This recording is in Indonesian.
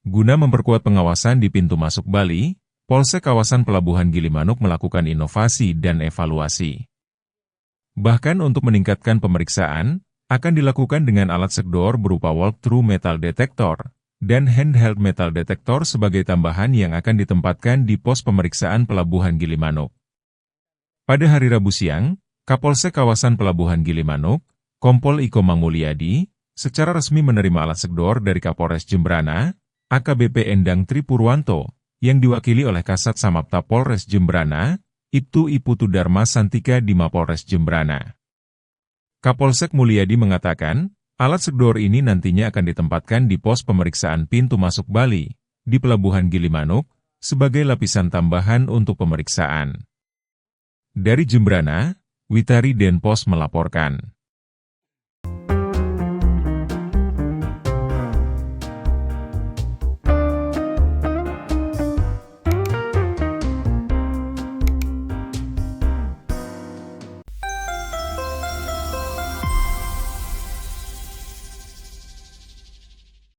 Guna memperkuat pengawasan di pintu masuk Bali, Polsek kawasan Pelabuhan Gilimanuk melakukan inovasi dan evaluasi. Bahkan untuk meningkatkan pemeriksaan, akan dilakukan dengan alat segdor berupa walk-through metal detector dan handheld metal detector sebagai tambahan yang akan ditempatkan di pos pemeriksaan Pelabuhan Gilimanuk. Pada hari Rabu siang, Kapolsek kawasan Pelabuhan Gilimanuk, Kompol Iko Manguliadi, secara resmi menerima alat segdor dari Kapolres Jembrana, AKBP Endang Tripurwanto, yang diwakili oleh Kasat Samapta Polres Jembrana, Ibtu Iputu Dharma Santika di Mapolres Jembrana. Kapolsek Mulyadi mengatakan, alat segdor ini nantinya akan ditempatkan di pos pemeriksaan pintu masuk Bali, di Pelabuhan Gilimanuk, sebagai lapisan tambahan untuk pemeriksaan. Dari Jembrana, Witari Denpos melaporkan.